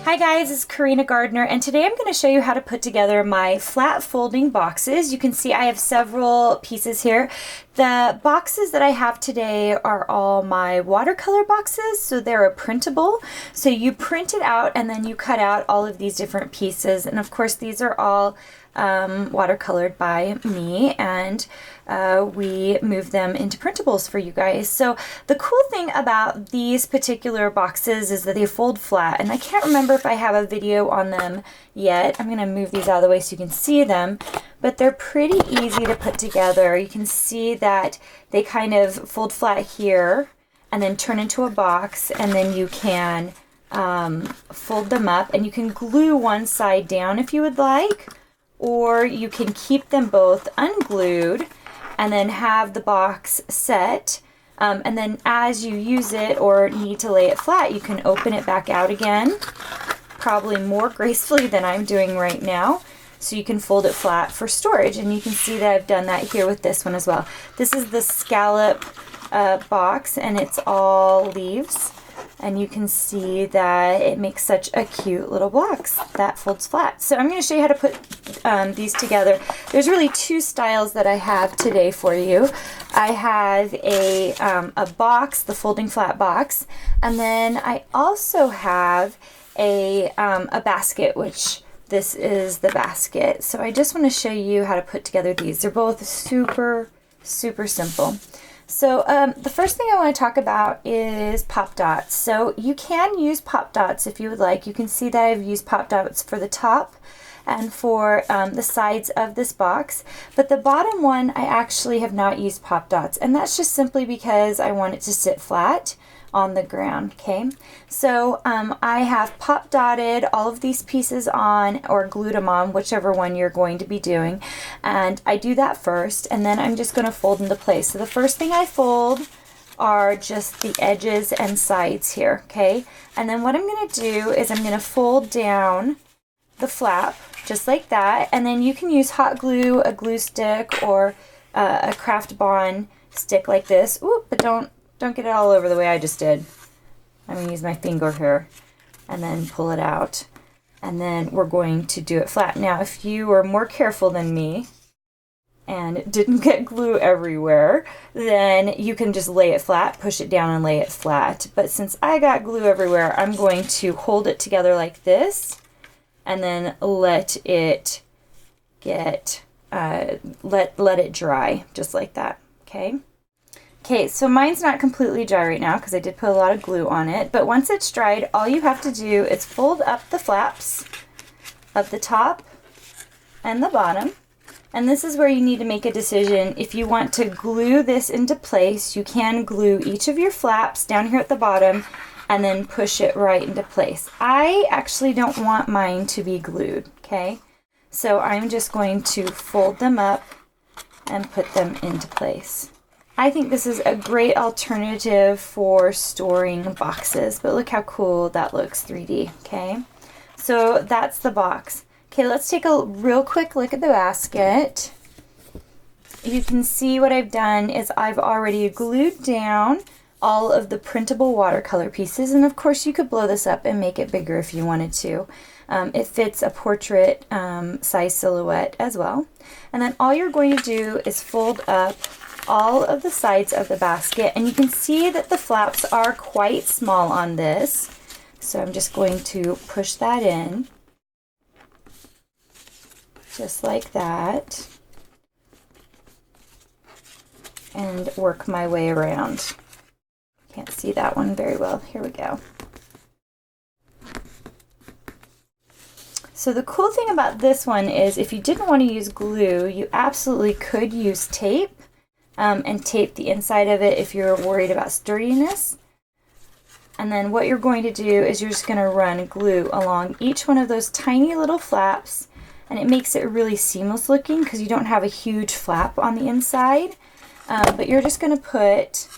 Hi guys, it's Carina Gardner, and today I'm going to show you how to put together my flat folding boxes. You can see I have several pieces here. The boxes that I have today are all my watercolor boxes, so they're a printable. So you print it out and then you cut out all of these different pieces, and of course these are all watercolored by me, and we move them into printables for you guys. So the cool thing about these particular boxes is that they fold flat, and I can't remember if I have a video on them yet. I'm going to move these out of the way so you can see them, but they're pretty easy to put together. You can see that they kind of fold flat here and then turn into a box, and then you can fold them up, and you can glue one side down if you would like, or you can keep them both unglued and then have the box set, and then as you use it or need to lay it flat, you can open it back out again, probably more gracefully than I'm doing right now, so you can fold it flat for storage. And you can see that I've done that here with this one as well. This is the scallop box, and it's all leaves. And you can see that it makes such a cute little box that folds flat. So I'm going to show you how to put these together. There's really two styles that I have today for you. I have a box, the folding flat box, and then I also have a basket, which this is the basket. So I just want to show you how to put together these. They're both super, super simple. So the first thing I want to talk about is pop dots. So you can use pop dots if you would like. You can see that I've used pop dots for the top and for the sides of this box. But the bottom one, I actually have not used pop dots. And that's just simply because I want it to sit flat on the ground, okay? So I have pop dotted all of these pieces on, or glued them on, whichever one you're going to be doing. And I do that first, and then I'm just going to fold into place. So the first thing I fold are just the edges and sides here, okay? And then what I'm going to do is I'm going to fold down the flap just like that, and then you can use hot glue, a glue stick, or a craft bond stick like this. Ooh, but don't get it all over the way I just did. I'm going to use my finger here and then pull it out. And then we're going to do it flat. Now, if you are more careful than me and didn't get glue everywhere, then you can just lay it flat, push it down and lay it flat. But since I got glue everywhere, I'm going to hold it together like this and then let it get, let it dry just like that, okay? Okay, so mine's not completely dry right now because I did put a lot of glue on it, but once it's dried, all you have to do is fold up the flaps of the top and the bottom. And this is where you need to make a decision. If you want to glue this into place, you can glue each of your flaps down here at the bottom and then push it right into place. I actually don't want mine to be glued, okay? So I'm just going to fold them up and put them into place. I think this is a great alternative for storing boxes, but look how cool that looks 3D, okay? So that's the box. Okay, let's take a real quick look at the basket. You can see what I've done is I've already glued down all of the printable watercolor pieces, and of course you could blow this up and make it bigger if you wanted to. It fits a portrait size silhouette as well. And then all you're going to do is fold up all of the sides of the basket, and you can see that the flaps are quite small on this, so I'm just going to push that in just like that and work my way around. Can't see that one very well. Here we go. So the cool thing about this one is if you didn't want to use glue, you absolutely could use tape and tape the inside of it if you're worried about sturdiness. And then what you're going to do is you're just going to run glue along each one of those tiny little flaps, and it makes it really seamless looking because you don't have a huge flap on the inside. But you're just going to put,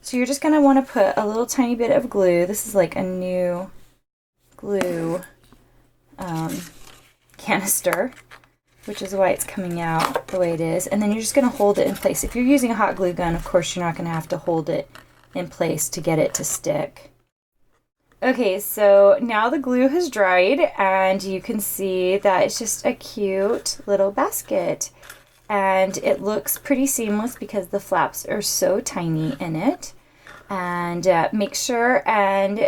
so you're just going to want to put a little tiny bit of glue. This is like a new glue canister, which is why it's coming out the way it is. And then you're just going to hold it in place. If you're using a hot glue gun, of course, you're not going to have to hold it in place to get it to stick. Okay, so now the glue has dried and you can see that it's just a cute little basket. And it looks pretty seamless because the flaps are so tiny in it. And make sure and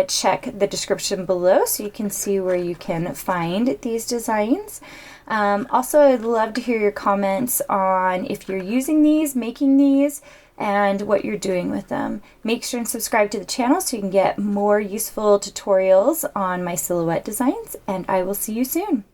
check the description below so you can see where you can find these designs. Also, I'd love to hear your comments on if you're using these, making these, and what you're doing with them. Make sure and subscribe to the channel so you can get more useful tutorials on my silhouette designs, and I will see you soon.